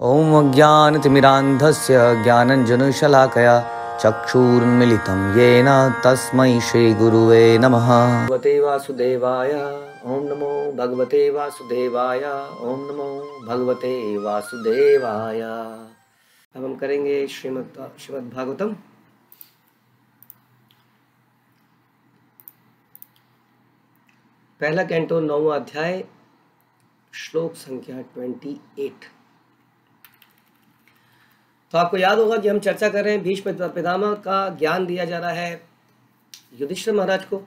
ॐ अज्ञानतिमिरान्धस्य ज्ञानञ्जनशलाकया चक्षुरुन्मिलितं येन तस्मै श्रीगुरुवे नमः। भगवते वासुदेवाय ॐ नमो भगवते वासुदेवाय ॐ नमो भगवते वासुदेवाय। अब हम करेंगे श्रीमद् भागवतम। पहला कैंटो 9वां अध्याय श्लोक संख्या 28। तो आपको याद होगा कि हम चर्चा कर रहे हैं भीष्म पितामह का ज्ञान दिया जा रहा है युधिष्ठिर महाराज को,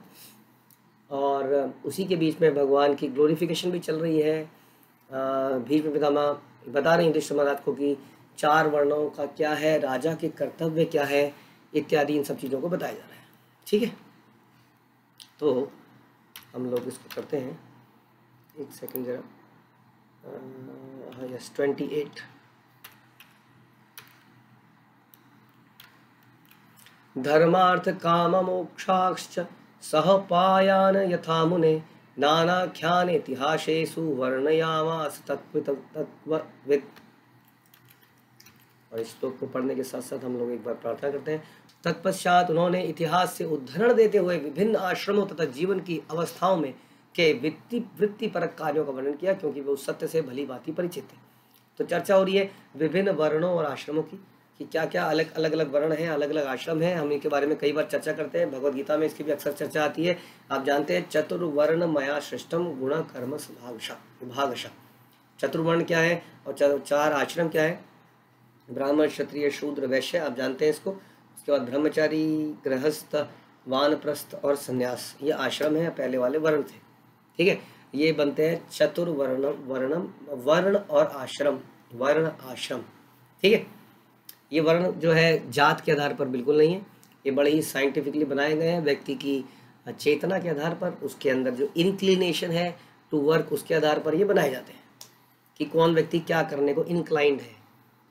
और उसी के बीच में भगवान की ग्लोरिफिकेशन भी चल रही है। भीष्म पितामह बता रहे हैं युधिष्ठिर महाराज को कि 4 वर्णों का क्या है, राजा के कर्तव्य क्या है इत्यादि, इन सब चीज़ों को बताया जा रहा है। ठीक है, तो हम लोग इसको करते हैं। एक सेकंड जरा। यस 28। धर्मार्थ काम मोक्षाश्च सह पायान यथा मुने नानाख्यान इतिहासेषु वर्णयामास तत्त्वविद। और इस श्लोक को पढ़ने के साथ साथ हम लोग एक बार प्रार्थना करते हैं। तत्पश्चात उन्होंने इतिहास से उद्धरण देते हुए विभिन्न आश्रमों तथा जीवन की अवस्थाओं में के वृत्ति परक कार्यों का वर्णन किया, क्योंकि वे उस सत्य से भली भांति परिचित थे। तो चर्चा हो रही है विभिन्न वर्णों और आश्रमों की, कि क्या क्या अलग अलग वर्ण हैं, अलग अलग आश्रम हैं। हम इनके बारे में कई बार चर्चा करते हैं, भगवद गीता में इसकी भी अक्सर चर्चा आती है। आप जानते हैं चतुर्वर्ण मया सृष्टम गुण कर्म विभागशः। चतुर्वर्ण क्या है और 4 आश्रम क्या है, ब्राह्मण क्षत्रिय शूद्र वैश्य, आप जानते हैं इसको। उसके बाद ब्रह्मचारी गृहस्थ वानप्रस्थ और संन्यास, ये आश्रम है, पहले वाले वर्ण थे। ठीक है, ये बनते हैं चतुर्वर्ण वर्ण और आश्रम, वर्ण आश्रम। ठीक है, ये वर्ण जो है जात के आधार पर बिल्कुल नहीं है, ये बड़े ही साइंटिफिकली बनाए गए हैं। व्यक्ति की चेतना के आधार पर, उसके अंदर जो इंक्लिनेशन है टू वर्क, उसके आधार पर ये बनाए जाते हैं कि कौन व्यक्ति क्या करने को इंक्लाइंड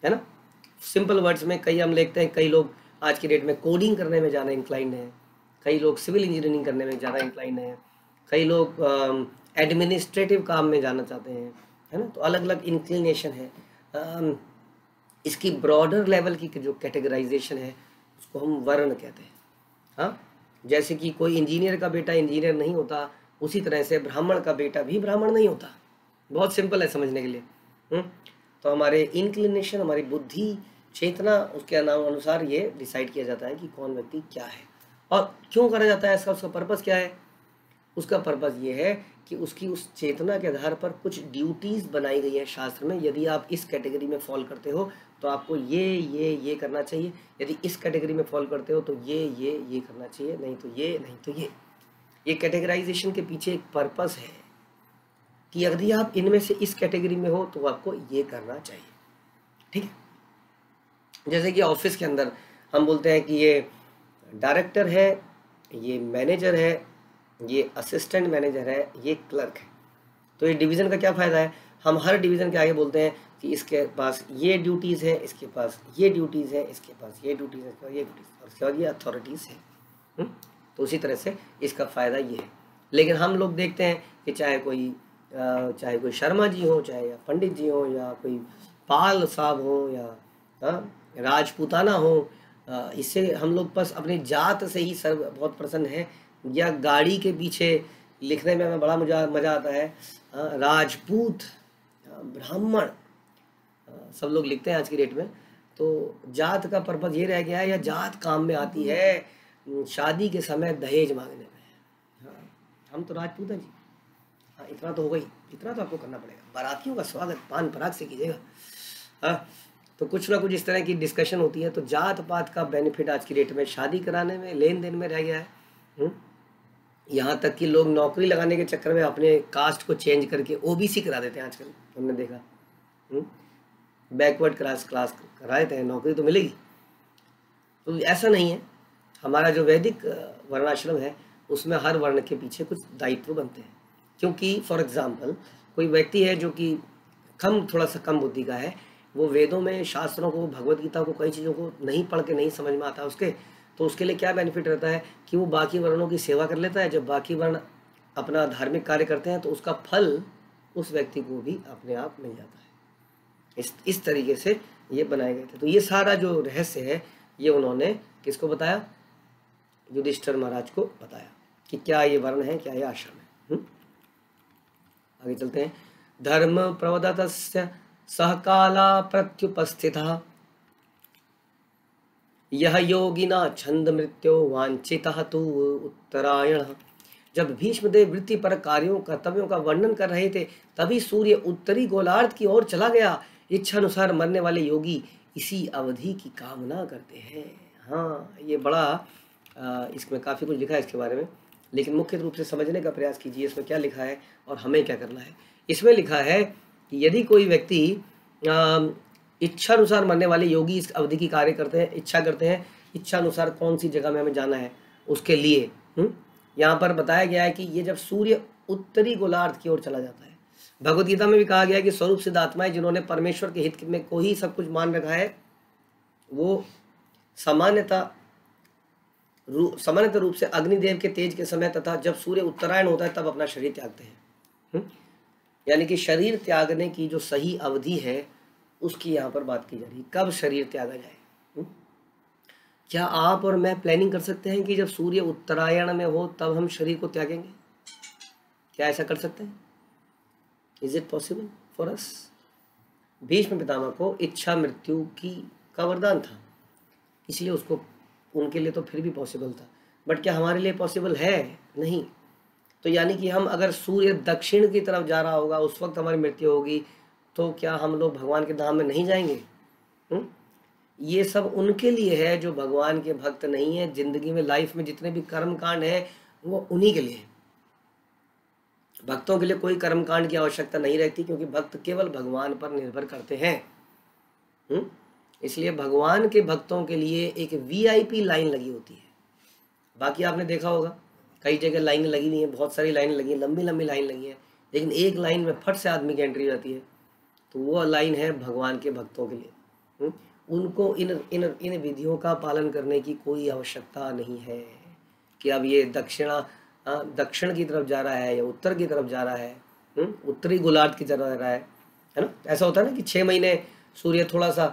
है ना। सिंपल वर्ड्स में कई हम देखते हैं, कई लोग आज की डेट में कोडिंग करने में ज़्यादा इंक्लाइंड हैं, कई लोग सिविल इंजीनियरिंग करने में ज़्यादा इंक्लाइंड हैं, कई लोग एडमिनिस्ट्रेटिव काम में जाना चाहते हैं, है ना। तो अलग अलग इंक्लिनेशन है। इसकी ब्रॉडर लेवल की जो कैटेगराइजेशन है उसको हम वर्ण कहते हैं। हाँ, जैसे कि कोई इंजीनियर का बेटा इंजीनियर नहीं होता, उसी तरह से ब्राह्मण का बेटा भी ब्राह्मण नहीं होता। बहुत सिंपल है समझने के लिए। तो हमारे इंक्लिनेशन, हमारी बुद्धि चेतना, उसके अनुसार ये डिसाइड किया जाता है कि कौन व्यक्ति क्या है और क्यों करा जाता है। उसका पर्पस क्या है? उसका पर्पस ये है कि उसकी उस चेतना के आधार पर कुछ ड्यूटीज़ बनाई गई है शास्त्र में। यदि आप इस कैटेगरी में फॉल करते हो तो आपको ये करना चाहिए, यदि इस कैटेगरी में फॉल करते हो तो ये करना चाहिए, नहीं तो ये, नहीं तो ये कैटेगराइजेशन के पीछे एक पर्पस है कि यदि आप इनमें से इस कैटेगरी में हो तो आपको ये करना चाहिए। ठीक है, जैसे कि ऑफिस के अंदर हम बोलते हैं कि ये डायरेक्टर है, ये मैनेजर है, ये असिस्टेंट मैनेजर है, ये क्लर्क है। तो ये डिवीज़न का क्या फ़ायदा है? हम हर डिवीज़न के आगे बोलते हैं कि इसके पास ये ड्यूटीज़ है, इसके पास ये ड्यूटीज़ है, इसके पास ये ड्यूटीज़ है, इसके पास ये ड्यूटीज़, और उसके बाद ये अथॉरिटीज़ है। तो उसी तरह से इसका फ़ायदा ये है। लेकिन हम लोग देखते हैं कि चाहे कोई शर्मा जी हो, चाहे या पंडित जी हो, या कोई पाल साहब हो, या राजपूताना हो, इससे हम लोग बस अपनी जात से ही बहुत प्रसन्न है। या गाड़ी के पीछे लिखने में हमें बड़ा मज़ा आता है, राजपूत, ब्राह्मण, सब लोग लिखते हैं आज की डेट में। तो जात का पर्पस ये रह गया है, या जात काम में आती है शादी के समय दहेज मांगने में। हाँ, हम तो राजपूत हैं जी। हाँ, इतना तो हो गई, इतना तो आपको करना पड़ेगा। बारातियों का स्वागत पान पराग से कीजिएगा। हाँ, तो कुछ ना कुछ इस तरह की डिस्कशन होती है। तो जात पात का बेनिफिट आज की डेट में शादी कराने में, लेन देन में रह गया है। यहाँ तक कि लोग नौकरी लगाने के चक्कर में अपने कास्ट को चेंज करके ओबीसी करा देते हैं आजकल, हमने देखा। बैकवर्ड क्लास करा देते हैं, नौकरी तो मिलेगी। तो ऐसा नहीं है। हमारा जो वैदिक वर्णाश्रम है उसमें हर वर्ण के पीछे कुछ दायित्व बनते हैं। क्योंकि फॉर एग्जाम्पल कोई व्यक्ति है जो कि थोड़ा सा कम बुद्धि का है, वो वेदों में, शास्त्रों को, भगवद गीता को, कई चीज़ों को नहीं पढ़ के नहीं समझ में आता उसके, तो उसके लिए क्या बेनिफिट रहता है कि वो बाकी वर्णों की सेवा कर लेता है। जब बाकी वर्ण अपना धार्मिक कार्य करते हैं तो उसका फल उस व्यक्ति को भी अपने आप मिल जाता है। इस तरीके से ये बनाए गए थे। तो ये सारा जो रहस्य है ये उन्होंने किसको बताया? युधिष्ठिर महाराज को बताया कि क्या ये वर्ण है, क्या ये आश्रम है। आगे चलते हैं। धर्म प्रवदतस्य सहकाला प्रत्युपस्थितः यह योगिना छंद मृत्यो वांछितः तु उत्तरायण। जब भीष्मदेव वृत्ति पर कार्यों कर्तव्यों का वर्णन कर रहे थे तभी सूर्य उत्तरी गोलार्ध की ओर चला गया। इच्छा अनुसार मरने वाले योगी इसी अवधि की कामना करते हैं। हाँ, ये बड़ा इसमें काफ़ी कुछ लिखा है इसके बारे में, लेकिन मुख्य रूप से समझने का प्रयास कीजिए इसमें क्या लिखा है और हमें क्या करना है। इसमें लिखा है कि यदि कोई व्यक्ति इच्छा अनुसार मरने वाले योगी इस अवधि की कार्य करते हैं, इच्छा करते हैं, इच्छा अनुसार कौन सी जगह में हमें जाना है उसके लिए यहाँ पर बताया गया है कि ये जब सूर्य उत्तरी गोलार्ध की ओर चला जाता है। भगवद गीता में भी कहा गया है कि स्वरूप सिद्ध आत्माएं जिन्होंने परमेश्वर के हित में को ही सब कुछ मान रखा है वो सामान्यतः रूप से अग्निदेव के तेज के समय तथा जब सूर्य उत्तरायण होता है तब अपना शरीर त्यागते हैं। यानी कि शरीर त्यागने की जो सही अवधि है उसकी यहाँ पर बात की जा रही है, कब शरीर त्यागा जाए। क्या आप और मैं प्लानिंग कर सकते हैं कि जब सूर्य उत्तरायण में हो तब हम शरीर को त्यागेंगे? क्या ऐसा कर सकते हैं? Is it possible for us? Bhishma Pitamah को इच्छा मृत्यु का वरदान था, इसलिए उसको उनके लिए तो फिर भी पॉसिबल था, बट क्या हमारे लिए पॉसिबल है? नहीं। तो यानी कि हम अगर सूर्य दक्षिण की तरफ जा रहा होगा उस वक्त हमारी मृत्यु होगी तो क्या हम लोग भगवान के धाम में नहीं जाएंगे? ये सब उनके लिए है जो भगवान के भक्त नहीं है। जिंदगी में लाइफ में जितने भी कर्म कांड है वो उन्हीं के लिए है। भक्तों के लिए कोई कर्म कांड की आवश्यकता नहीं रहती क्योंकि भक्त केवल भगवान पर निर्भर करते हैं। इसलिए भगवान के भक्तों के लिए एक VIP लाइन लगी होती है। बाकी आपने देखा होगा कई जगह लाइनें लगी हुई हैं, बहुत सारी लाइनें लगी हैं, लंबी लंबी लाइन लगी हैं, लेकिन एक लाइन में फट से आदमी की एंट्री जाती है, तो वो लाइन है भगवान के भक्तों के लिए। उनको इन विधियों का पालन करने की कोई आवश्यकता नहीं है कि अब ये दक्षिण की तरफ जा रहा है या उत्तर की तरफ जा रहा है, उत्तरी गोलार्ध की तरफ जा रहा है ना। ऐसा होता है ना कि 6 महीने सूर्य थोड़ा सा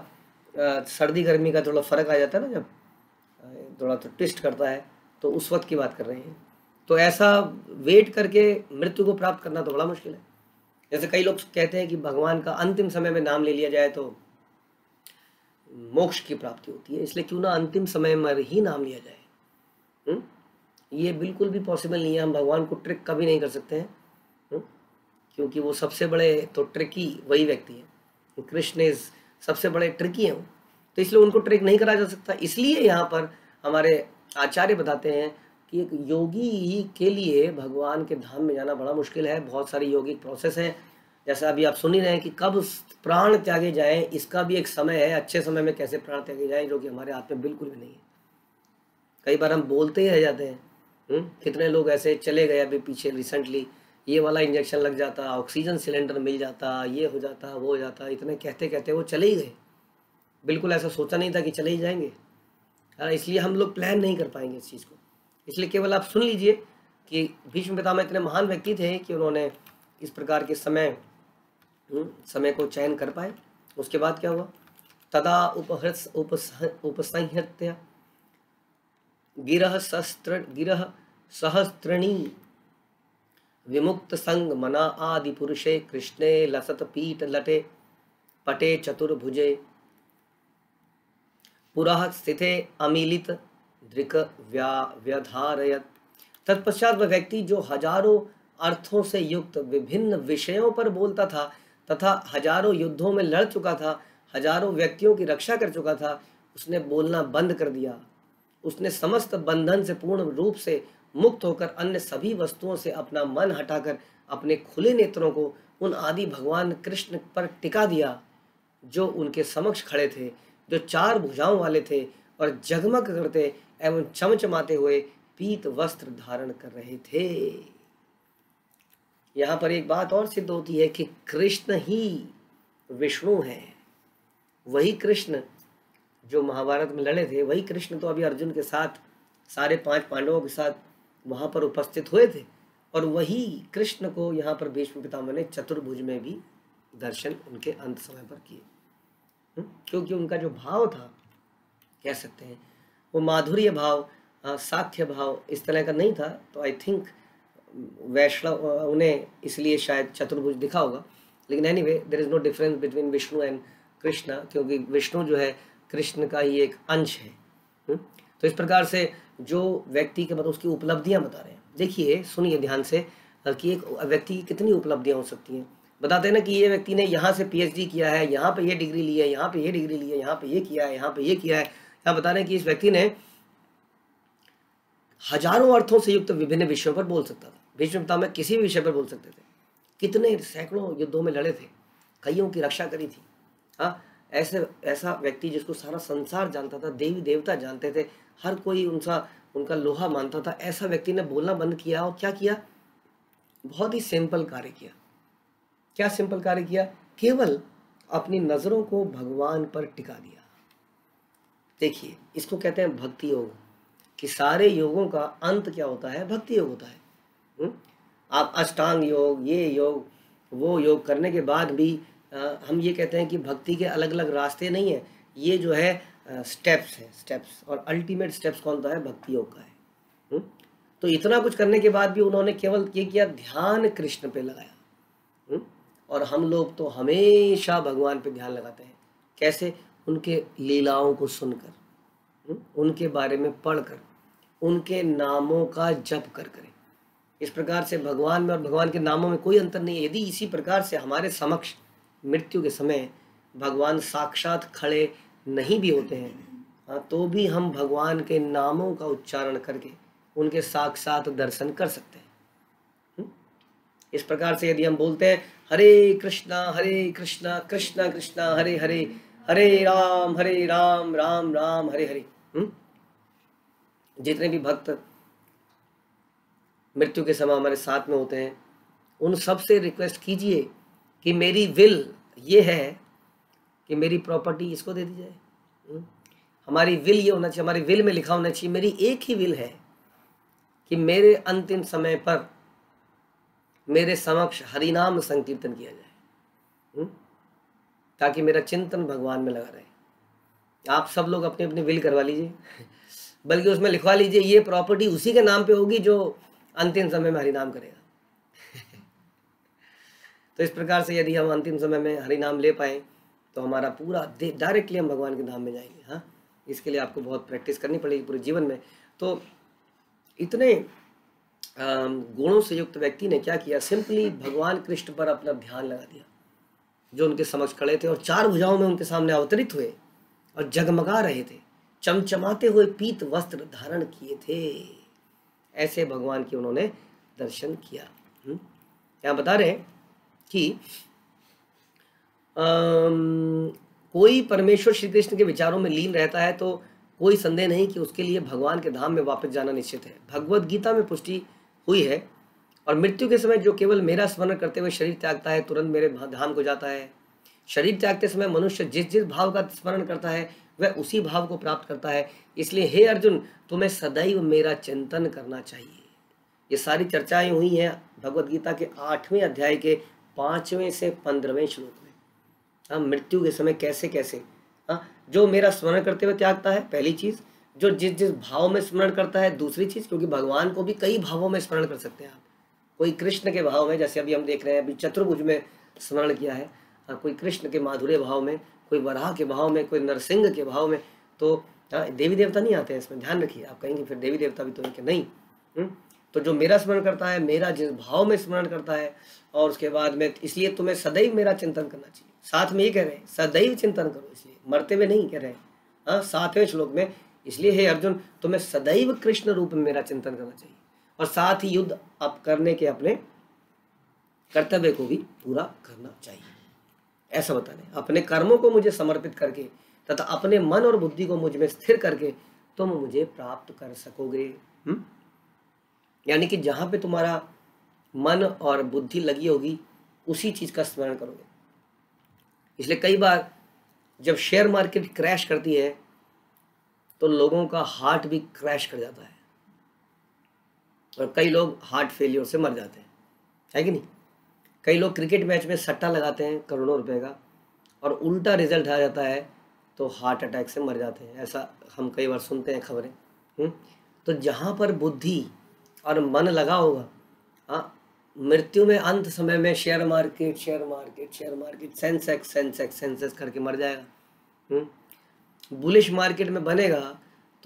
सर्दी गर्मी का थोड़ा फर्क आ जाता है ना, जब थोड़ा तो ट्विस्ट करता है, तो उस वक्त की बात कर रहे हैं। तो ऐसा वेट करके मृत्यु को प्राप्त करना तो बड़ा मुश्किल है। जैसे कई लोग कहते हैं कि भगवान का अंतिम समय में नाम ले लिया जाए तो मोक्ष की प्राप्ति होती है, इसलिए क्यों ना अंतिम समय में ही नाम लिया जाए। ये बिल्कुल भी पॉसिबल नहीं है। हम भगवान को ट्रिक कभी नहीं कर सकते हैं, क्योंकि वो सबसे बड़े तो ट्रिकी वही व्यक्ति है। कृष्ण इज सबसे बड़े ट्रिकी हैं वो, तो इसलिए उनको ट्रिक नहीं करा जा सकता। इसलिए यहाँ पर हमारे आचार्य बताते हैं कि एक योगी के लिए भगवान के धाम में जाना बड़ा मुश्किल है। बहुत सारी योगिक प्रोसेस हैं, जैसा अभी आप सुन ही रहे हैं कि कब प्राण त्यागे जाएं, इसका भी एक समय है। अच्छे समय में कैसे प्राण त्यागे जाएं, जो कि हमारे हाथ में बिल्कुल भी नहीं है। कई बार हम बोलते ही रह जाते हैं। कितने लोग ऐसे चले गए अभी पीछे रिसेंटली, ये वाला इंजेक्शन लग जाता, ऑक्सीजन सिलेंडर मिल जाता, ये हो जाता, वो हो जाता, इतने कहते कहते वो चले ही गए। बिल्कुल ऐसा सोचा नहीं था कि चले ही जाएंगे। इसलिए हम लोग प्लान नहीं कर पाएंगे इस चीज़ को। इसलिए केवल आप सुन लीजिए कि भीष्म पितामह इतने महान व्यक्ति थे कि उन्होंने इस प्रकार के समय को चयन कर पाए। उसके बाद क्या हुआ? तदा उपसंहत्य गिरह सहस्त्रणी विमुक्त संग मना आदि पुरुषे कृष्णे लसत पीठ लटे पटे चतुर्भुजे पुरः स्थिते अमीलित दृक व्यधारयत। तत्पश्चात वह व्यक्ति जो हजारों अर्थों से युक्त विभिन्न विषयों पर बोलता था तथा हजारों युद्धों में लड़ चुका था, हजारों व्यक्तियों की रक्षा कर चुका था, उसने बोलना बंद कर दिया। उसने समस्त बंधन से पूर्ण रूप से मुक्त होकर अन्य सभी वस्तुओं से अपना मन हटाकर अपने खुले नेत्रों को उन आदि भगवान कृष्ण पर टिका दिया जो उनके समक्ष खड़े थे, जो 4 भुजाओं वाले थे और जगमग करते एवं चमचमाते हुए पीत वस्त्र धारण कर रहे थे। यहाँ पर एक बात और सिद्ध होती है कि कृष्ण ही विष्णु हैं। वही कृष्ण जो महाभारत में लड़े थे, वही कृष्ण तो अभी अर्जुन के साथ सारे 5 पांडवों के साथ वहां पर उपस्थित हुए थे, और वही कृष्ण को यहाँ पर भीष्म पितामह ने चतुर्भुज में भी दर्शन उनके अंत समय पर किए। क्योंकि उनका जो भाव था, कह सकते हैं वो माधुर्य भाव, साख्य भाव इस तरह का नहीं था। तो आई थिंक वैष्णव उन्हें इसलिए शायद चतुर्भुज दिखा होगा। लेकिन anyway there is no difference between Vishnu and Krishna, क्योंकि विष्णु जो है कृष्ण का ही एक अंश है। तो इस प्रकार से जो व्यक्ति के मतलब उसकी उपलब्धियां बता रहे हैं। देखिए सुनिए ध्यान से कि एक व्यक्ति की कितनी उपलब्धियां हो सकती हैं। बताते हैं ना कि ये व्यक्ति ने यहाँ से पीएचडी किया है, यहाँ पे ये डिग्री ली है, यहाँ पे ये डिग्री ली है, यहाँ पे ये किया है, यहाँ पे ये किया है। यहाँ बता रहे हैं कि इस व्यक्ति ने हजारों अर्थों से युक्त विभिन्न विषयों पर बोल सकता था। भीष्म पितामह में किसी भी विषय पर बोल सकते थे। कितने सैकड़ों युद्धों में लड़े थे, कईयों की रक्षा करी थी। हाँ, ऐसा व्यक्ति जिसको सारा संसार जानता था, देवी देवता जानते थे, हर कोई उनका लोहा मानता था। ऐसा व्यक्ति ने बोलना बंद किया और क्या किया? बहुत ही सिंपल कार्य किया। क्या सिंपल कार्य किया? केवल अपनी नजरों को भगवान पर टिका दिया। देखिए इसको कहते हैं भक्ति योग, कि सारे योगों का अंत क्या होता है? भक्ति योग होता है। आप अष्टांग योग, ये योग, वो योग करने के बाद भी हम ये कहते हैं कि भक्ति के अलग अलग रास्ते नहीं है, ये जो है स्टेप्स है, स्टेप्स। और अल्टीमेट स्टेप्स कौन सा है? भक्ति योग का है। तो इतना कुछ करने के बाद भी उन्होंने केवल ये किया, ध्यान कृष्ण पे लगाया। और हम लोग तो हमेशा भगवान पे ध्यान लगाते हैं। कैसे? उनके लीलाओं को सुनकर, उनके बारे में पढ़कर, उनके नामों का जप कर करें। इस प्रकार से भगवान में और भगवान के नामों में कोई अंतर नहीं है। यदि इसी प्रकार से हमारे समक्ष मृत्यु के समय भगवान साक्षात खड़े नहीं भी होते हैं, तो भी हम भगवान के नामों का उच्चारण करके उनके साक्षात दर्शन कर सकते हैं। इस प्रकार से यदि हम बोलते हैं हरे कृष्णा कृष्णा कृष्णा हरे हरे, हरे राम राम राम हरे हरे। जितने भी भक्त मृत्यु के समय हमारे साथ में होते हैं, उन सब से रिक्वेस्ट कीजिए कि मेरी विल ये है कि मेरी प्रॉपर्टी इसको दे दी जाए। हमारी विल ये होना चाहिए, हमारी विल में लिखा होना चाहिए, मेरी एक ही विल है कि मेरे अंतिम समय पर मेरे समक्ष हरिनाम संकीर्तन किया जाए, ताकि मेरा चिंतन भगवान में लगा रहे। आप सब लोग अपनी अपनी विल करवा लीजिए, बल्कि उसमें लिखवा लीजिए ये प्रॉपर्टी उसी के नाम पे होगी जो अंतिम समय में हरिनाम करेगा। तो इस प्रकार से यदि हम अंतिम समय में हरिनाम ले पाए तो हमारा पूरा डायरेक्टली हम भगवान के धाम में जाएंगे। हाँ, इसके लिए आपको बहुत प्रैक्टिस करनी पड़ेगी पूरे जीवन में। तो इतने गुणों से युक्त व्यक्ति ने क्या किया? सिंपली भगवान कृष्ण पर अपना ध्यान लगा दिया, जो उनके समक्ष खड़े थे और चार भुजाओं में उनके सामने अवतरित हुए और जगमगा रहे थे, चमचमाते हुए पीत वस्त्र धारण किए थे। ऐसे भगवान की उन्होंने दर्शन किया। यहाँ बता रहे हैं कि कोई परमेश्वर श्री कृष्ण के विचारों में लीन रहता है तो कोई संदेह नहीं कि उसके लिए भगवान के धाम में वापस जाना निश्चित है। भगवत गीता में पुष्टि हुई है। और मृत्यु के समय जो केवल मेरा स्मरण करते हुए शरीर त्यागता है, तुरंत मेरे धाम को जाता है। शरीर त्यागते समय मनुष्य जिस जिस भाव का स्मरण करता है वह उसी भाव को प्राप्त करता है। इसलिए हे अर्जुन, तुम्हें सदैव मेरा चिंतन करना चाहिए। ये सारी चर्चाएं हुई हैं भगवत गीता के 8वें अध्याय के 5वें से 15वें श्लोक में। मृत्यु के समय कैसे कैसे जो मेरा स्मरण करते हुए त्यागता है, पहली चीज। जो जिस जिस भाव में स्मरण करता है, दूसरी चीज। क्योंकि भगवान को भी कई भावों में स्मरण कर सकते हैं आप। कोई कृष्ण के भाव में, जैसे अभी हम देख रहे हैं, अभी चतुर्भुज में स्मरण किया है। कोई कृष्ण के माधुर्य भाव में, कोई वराह के भाव में, कोई नरसिंह के भाव में। तो देवी देवता नहीं आते हैं इसमें, ध्यान रखिए। आप कहेंगे फिर देवी देवता भी तो है कि नहीं। तो जो मेरा स्मरण करता है, मेरा जिस भाव में स्मरण करता है, और उसके बाद में इसलिए तुम्हें सदैव मेरा चिंतन करना चाहिए। साथ में ये कह रहे हैं सदैव चिंतन करो, इसलिए मरते हुए नहीं कह रहे हैं। 7वें श्लोक में, इसलिए हे अर्जुन, तुम्हें सदैव कृष्ण रूप में मेरा चिंतन करना चाहिए। और साथ ही युद्ध आप करने के अपने कर्तव्य को भी पूरा करना चाहिए। ऐसा बता रहे, अपने कर्मों को मुझे समर्पित करके तथा अपने मन और बुद्धि को मुझ में स्थिर करके तुम मुझे प्राप्त कर सकोगे। यानी कि जहां पे तुम्हारा मन और बुद्धि लगी होगी उसी चीज का स्मरण करोगे। इसलिए कई बार जब शेयर मार्केट क्रैश करती है तो लोगों का हार्ट भी क्रैश कर जाता है और कई लोग हार्ट फेलियर से मर जाते हैं, है कि नहीं। कई लोग क्रिकेट मैच में सट्टा लगाते हैं करोड़ों रुपए का और उल्टा रिजल्ट आ जाता है तो हार्ट अटैक से मर जाते हैं, ऐसा हम कई बार सुनते हैं खबरें। तो जहाँ पर बुद्धि और मन लगा होगा, हाँ, मृत्यु में अंत समय में शेयर मार्केट सेंसेक्स करके मर जाएगा। बुलिश मार्केट में बनेगा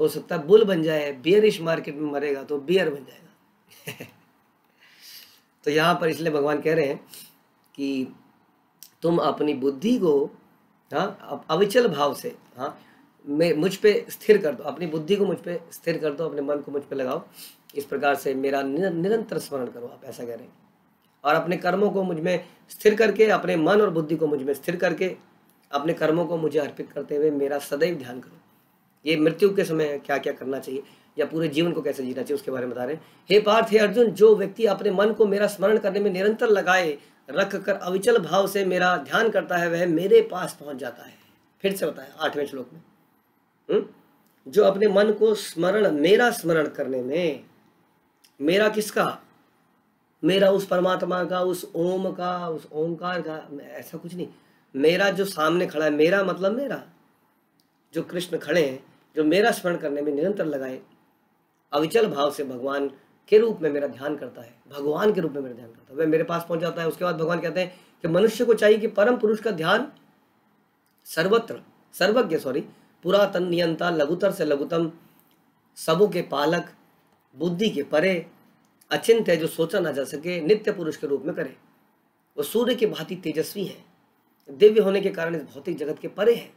तो हो सकता है बुल बन जाए, बियरिश मार्केट में मरेगा तो बियर बन जाएगा। तो यहाँ पर इसलिए भगवान कह रहे हैं कि तुम अपनी बुद्धि को, हाँ, अविचल भाव से, हाँ, मुझ पे स्थिर कर दो, अपनी बुद्धि को मुझ पे स्थिर कर दो, अपने मन को मुझ पे लगाओ, इस प्रकार से मेरा निरंतर स्मरण करो, आप ऐसा कह रहे हैं। और अपने कर्मों को मुझ में स्थिर करके, अपने मन और बुद्धि को मुझ में स्थिर करके, अपने कर्मों को मुझे अर्पित करते हुए मेरा सदैव ध्यान करो। ये मृत्यु के समय क्या क्या करना चाहिए या पूरे जीवन को कैसे जीना चाहिए उसके बारे में बता रहे हैं। हे पार्थ, हे अर्जुन, जो व्यक्ति अपने मन को मेरा स्मरण करने में निरंतर लगाए रख कर अविचल भाव से मेरा ध्यान करता है, वह मेरे पास पहुंच जाता है। फिर से बताया 8वें श्लोक में, जो अपने मन को स्मरण, मेरा स्मरण करने में, मेरा किसका, मेरा उस परमात्मा का, उस ओम का, उस ओमकार का, ऐसा कुछ नहीं, मेरा जो सामने खड़ा है, मेरा मतलब मेरा जो कृष्ण खड़े हैं, जो मेरा स्मरण करने में निरंतर लगाए अविचल भाव से भगवान के रूप में मेरा ध्यान करता है, भगवान के रूप में मेरा ध्यान करता है, वह मेरे पास पहुंच जाता है। उसके बाद भगवान कहते हैं कि मनुष्य को चाहिए कि परम पुरुष का ध्यान सर्वत्र, सर्वज्ञ पुरातन नियंता, लघुतर से लघुतम, सबों के पालक, बुद्धि के परे, अचिंत्य है, जो सोचा ना जा सके, नित्य पुरुष के रूप में करे। वो सूर्य की भांति तेजस्वी है, दिव्य होने के कारण इस भौतिक जगत के परे है।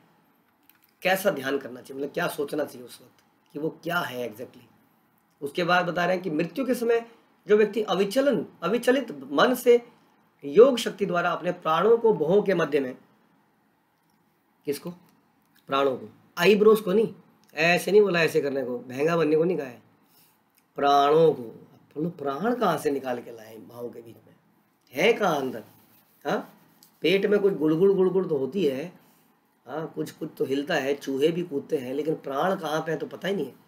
कैसा ध्यान करना चाहिए, मतलब क्या सोचना चाहिए उस वक्त कि वो क्या है एग्जैक्टली। उसके बाद बता रहे हैं कि मृत्यु के समय जो व्यक्ति अविचलित मन से योग शक्ति द्वारा अपने प्राणों को भौं के मध्य में, किसको, प्राणों को, आईब्रोज को नहीं, ऐसे नहीं बोला ऐसे करने को, महंगा बनने को नहीं कहा है, प्राणों को। बोलो प्राण कहाँ से निकाल के लाए भावों के बीच में, है कहाँ अंदर, हाँ, पेट में कुछ गुड़गुड़ तो होती है, हाँ, कुछ तो हिलता है, चूहे भी कूदते हैं, लेकिन प्राण कहाँ पे है तो पता ही नहीं है।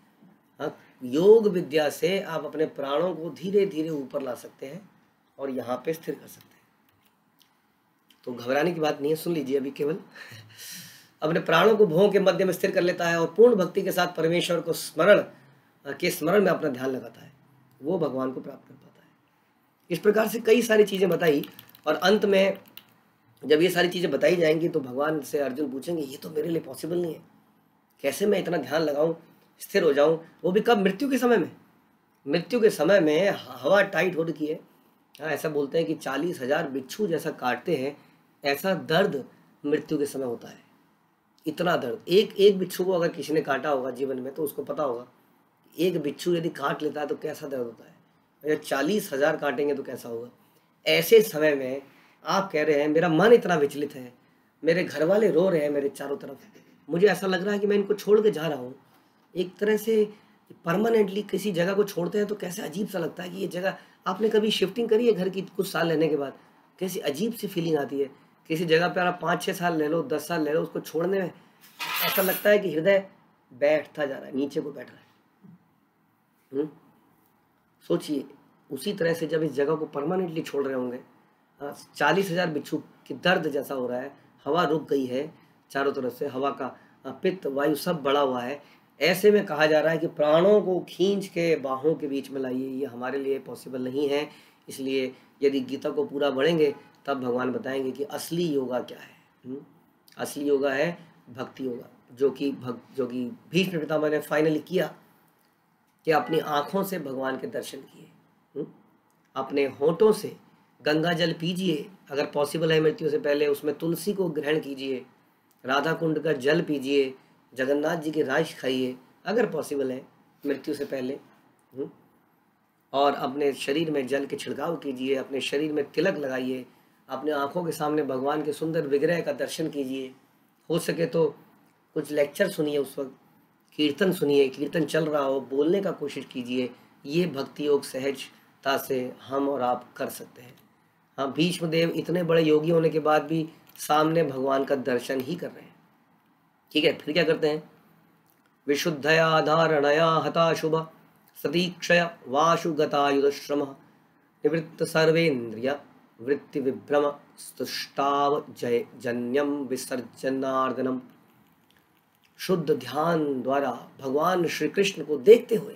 हाँ, योग विद्या से आप अपने प्राणों को धीरे धीरे ऊपर ला सकते हैं और यहाँ पे स्थिर कर सकते हैं। तो घबराने की बात नहीं है, सुन लीजिए अभी केवल। अपने प्राणों को भौं के मध्य में स्थिर कर लेता है और पूर्ण भक्ति के साथ परमेश्वर को स्मरण में अपना ध्यान लगाता है, वो भगवान को प्राप्त कर पाता है। इस प्रकार से कई सारी चीज़ें बताई, और अंत में जब ये सारी चीज़ें बताई जाएंगी तो भगवान से अर्जुन पूछेंगे ये तो मेरे लिए पॉसिबल नहीं है, कैसे मैं इतना ध्यान लगाऊं, स्थिर हो जाऊं, वो भी कब, मृत्यु के समय में। मृत्यु के समय में हवा टाइट हो रखी है, हाँ, ऐसा बोलते हैं कि 40,000 बिच्छू जैसा काटते हैं, ऐसा दर्द मृत्यु के समय होता है, इतना दर्द। एक बिच्छू को अगर किसी ने काटा होगा जीवन में तो उसको पता होगा, एक बिच्छू यदि काट लेता है तो कैसा दर्द होता है, अगर 40,000 काटेंगे तो कैसा होगा। ऐसे समय में आप कह रहे हैं मेरा मन इतना विचलित है, मेरे घर वाले रो रहे हैं मेरे चारों तरफ, मुझे ऐसा लग रहा है कि मैं इनको छोड़ के जा रहा हूँ। एक तरह से परमानेंटली किसी जगह को छोड़ते हैं तो कैसे अजीब सा लगता है कि ये जगह, आपने कभी शिफ्टिंग करी है घर की कुछ साल रहने के बाद, कैसी अजीब सी फीलिंग आती है। किसी जगह पर आप 5-6 साल ले लो, 10 साल ले लो, उसको छोड़ने में ऐसा लगता है कि हृदय बैठता जा रहा है, नीचे को बैठ रहा है। सोचिए उसी तरह से जब इस जगह को परमानेंटली छोड़ रहे होंगे, 40,000 बिच्छू की दर्द जैसा हो रहा है, हवा रुक गई है चारों तरफ से, हवा का पित्त वायु सब बढ़ा हुआ है, ऐसे में कहा जा रहा है कि प्राणों को खींच के बाहों के बीच में लाइए, ये हमारे लिए पॉसिबल नहीं है। इसलिए यदि गीता को पूरा पढ़ेंगे तब भगवान बताएंगे कि असली योगा क्या है। असली योगा है भक्ति योगा, जो कि भीष्म पितामह ने फाइनली किया, कि अपनी आँखों से भगवान के दर्शन किए, अपने होठों से गंगा जल पीजिए, अगर पॉसिबल है मृत्यु से पहले उसमें तुलसी को ग्रहण कीजिए, राधा कुंड का जल पीजिए, जगन्नाथ जी की राश खाइए अगर पॉसिबल है मृत्यु से पहले, और अपने शरीर में जल के छिड़काव कीजिए, अपने शरीर में तिलक लगाइए, अपने आँखों के सामने भगवान के सुंदर विग्रह का दर्शन कीजिए, हो सके तो कुछ लेक्चर सुनिए, उस वक्त कीर्तन सुनिए, कीर्तन चल रहा हो बोलने का कोशिश कीजिए। ये भक्ति योग सहजता से हम और आप कर सकते हैं। हाँ, भीष्म देव इतने बड़े योगी होने के बाद भी सामने भगवान का दर्शन ही कर रहे हैं। ठीक है, फिर क्या करते हैं, विशुद्धया धारणया हताशुभ सतीक्षय वाशुगतायुधश्रम निवृत्त सर्वेन्द्रिय वृत्ति विभ्रम स्तुष्टाव जय जन्यम विसर्जनार्दनम। शुद्ध ध्यान द्वारा भगवान श्री कृष्ण को देखते हुए,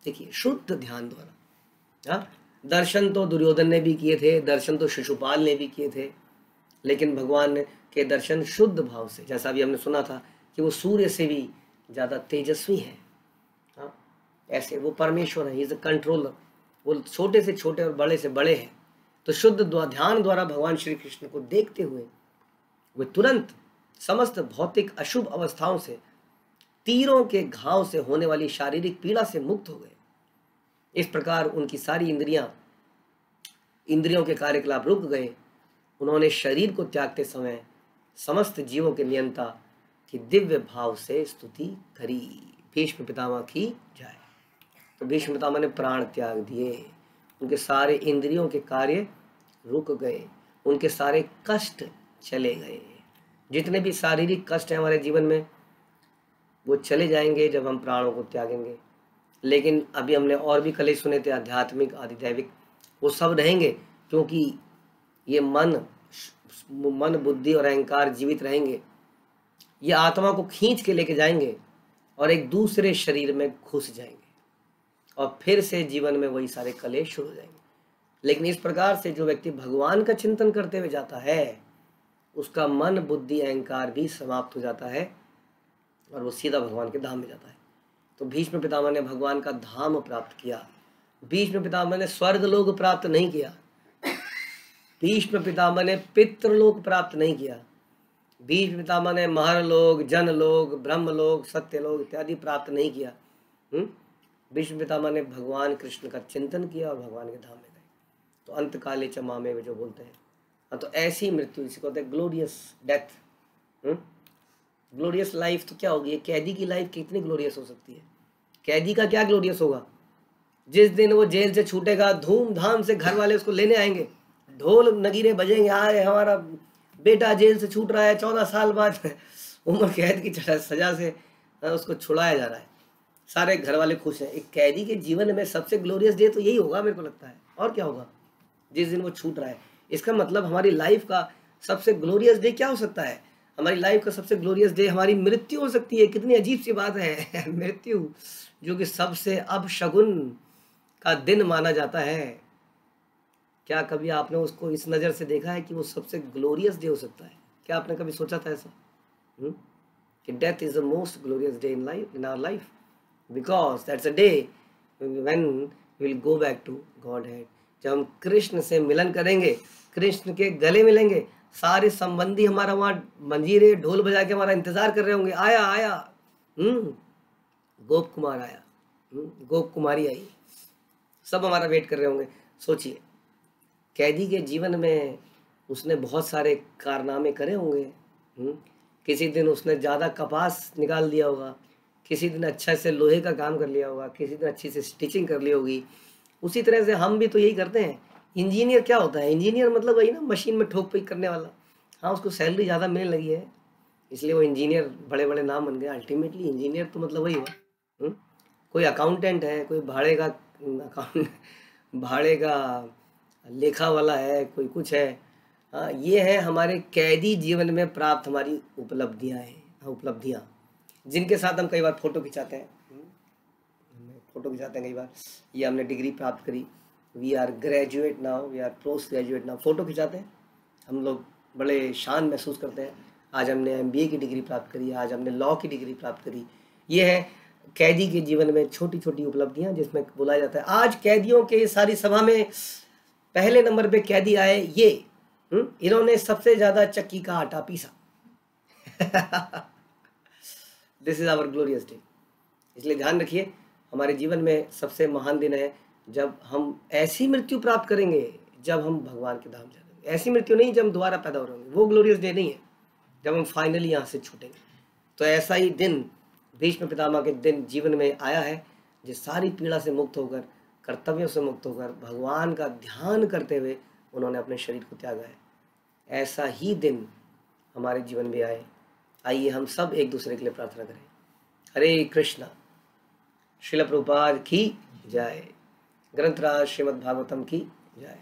देखिए शुद्ध ध्यान द्वारा, हाँ, दर्शन तो दुर्योधन ने भी किए थे, दर्शन तो शिशुपाल ने भी किए थे, लेकिन भगवान के दर्शन शुद्ध भाव से, जैसा अभी हमने सुना था कि वो सूर्य से भी ज़्यादा तेजस्वी है, हाँ, ऐसे वो परमेश्वर है, इज अ कंट्रोलर, वो छोटे से छोटे और बड़े से बड़े हैं। तो शुद्ध ध्यान द्वारा भगवान श्री कृष्ण को देखते हुए वे तुरंत समस्त भौतिक अशुभ अवस्थाओं से, तीरों के घाव से होने वाली शारीरिक पीड़ा से मुक्त हो गए। इस प्रकार उनकी सारी इंद्रियों के कार्यकलाप रुक गए। उन्होंने शरीर को त्यागते समय समस्त जीवों के नियंता की दिव्य भाव से स्तुति करी। भीष्म पितामह की जाए। तो भीष्म पितामह ने प्राण त्याग दिए, उनके सारे इंद्रियों के कार्य रुक गए, उनके सारे कष्ट चले गए। जितने भी शारीरिक कष्ट हैं हमारे जीवन में वो चले जाएंगे जब हम प्राणों को त्यागेंगे। लेकिन अभी हमने और भी कलेश सुने थे, आध्यात्मिक आधिदैविक, वो सब रहेंगे, क्योंकि ये मन बुद्धि और अहंकार जीवित रहेंगे। ये आत्मा को खींच के लेके जाएंगे और एक दूसरे शरीर में घुस जाएंगे और फिर से जीवन में वही सारे कलेश शुरू हो जाएंगे। लेकिन इस प्रकार से जो व्यक्ति भगवान का चिंतन करते हुए जाता है, उसका मन बुद्धि अहंकार भी समाप्त हो जाता है और वो सीधा भगवान के धाम में जाता है। तो भीष्म पितामह ने भगवान का धाम प्राप्त किया। भीष्म पितामह ने स्वर्ग लोक प्राप्त नहीं किया, भीष्म पितामह ने पितृलोक प्राप्त नहीं किया, भीष्म पितामह ने महरलोक, जनलोक, ब्रह्मलोक, सत्यलोक इत्यादि प्राप्त नहीं किया। भीष्म पितामह ने भगवान कृष्ण का चिंतन किया और भगवान के धाम में गए। तो अंत काले च मामे में जो बोलते हैं, तो ऐसी मृत्यु जिसे कहते हैं ग्लोरियस डेथ, ग्लोरियस लाइफ तो क्या होगी? कैदी की लाइफ कितनी ग्लोरियस हो सकती है? कैदी का क्या ग्लोरियस होगा? जिस दिन वो जेल से छूटेगा, धूमधाम से घर वाले उसको लेने आएंगे, ढोल नगीरे बजेंगे, आए हमारा बेटा जेल से छूट रहा है, 14 साल बाद उम्र कैद की सजा से उसको छुड़ाया जा रहा है, सारे घर वाले खुश हैं। एक कैदी के जीवन में सबसे ग्लोरियस डे तो यही होगा मेरे को लगता है। और क्या होगा? जिस दिन वो छूट रहा है। इसका मतलब हमारी लाइफ का सबसे ग्लोरियस डे क्या हो सकता है? हमारी लाइफ का सबसे ग्लोरियस डे हमारी मृत्यु हो सकती है। कितनी अजीब सी बात है मृत्यु, जो कि सबसे अपशगुन का दिन माना जाता है। क्या कभी आपने उसको इस नज़र से देखा है कि वो सबसे ग्लोरियस डे हो सकता है? क्या आपने कभी सोचा था ऐसा कि death is the most glorious day in life, in our life, because that's a day when we will go back to Godhead. जब हम कृष्ण से मिलन करेंगे, कृष्ण के गले मिलेंगे, सारे संबंधी हमारा वहाँ मंजीरे ढोल बजा के हमारा इंतजार कर रहे होंगे, आया आया, गोप कुमार आया, गोप कुमारी आई, सब हमारा वेट कर रहे होंगे। सोचिए, कैदी के जीवन में उसने बहुत सारे कारनामे करे होंगे। किसी दिन उसने ज़्यादा कपास निकाल दिया होगा, किसी दिन अच्छा से लोहे का काम कर लिया होगा, किसी दिन अच्छी से स्टिचिंग कर ली होगी। उसी तरह से हम भी तो यही करते हैं। इंजीनियर क्या होता है? इंजीनियर मतलब वही ना, मशीन में ठोक पिक करने वाला। हाँ, उसको सैलरी ज़्यादा मिलने लगी है इसलिए वो इंजीनियर बड़े बड़े नाम बन गए। अल्टीमेटली इंजीनियर तो मतलब वही हुआ। कोई अकाउंटेंट है, कोई भाड़े का भाड़े का लेखा वाला है, कोई कुछ है। हाँ, ये है हमारे कैदी जीवन में प्राप्त हमारी उपलब्धियाँ हैं। हाँ, उपलब्धियाँ जिनके साथ हम कई बार फोटो खिंचाते हैं, कई बार। ये हमने डिग्री प्राप्त करी, we are graduate now, we are post graduate now, photo खिंचाते हैं हम लोग, बड़े शान महसूस करते हैं। आज हमने MBA की डिग्री प्राप्त करी, आज हमने लॉ की डिग्री प्राप्त करी। ये है कैदी के जीवन में छोटी छोटी उपलब्धियां, जिसमें बोला जाता है आज कैदियों के सारी सभा में पहले नंबर पे कैदी आए ये, इन्होंने सबसे ज़्यादा चक्की का आटा पीसा। This is our glorious day. इसलिए ध्यान रखिए, हमारे जीवन में सबसे महान दिन है जब हम ऐसी मृत्यु प्राप्त करेंगे जब हम भगवान के धाम जाएंगे। ऐसी मृत्यु नहीं जब हम दोबारा पैदा हो रहे होंगे, वो ग्लोरियस डे नहीं है जब हम फाइनली यहाँ से छूटेंगे। तो ऐसा ही दिन भीष्म पितामह के दिन जीवन में आया है, जो सारी पीड़ा से मुक्त होकर, कर्तव्यों से मुक्त होकर, भगवान का ध्यान करते हुए उन्होंने अपने शरीर को त्यागा है। ऐसा ही दिन हमारे जीवन में आए। आइए हम सब एक दूसरे के लिए प्रार्थना करें। हरे कृष्णा। श्रील प्रभुपाद की जय। ग्रंथराज श्रीमद् भागवतम की जय।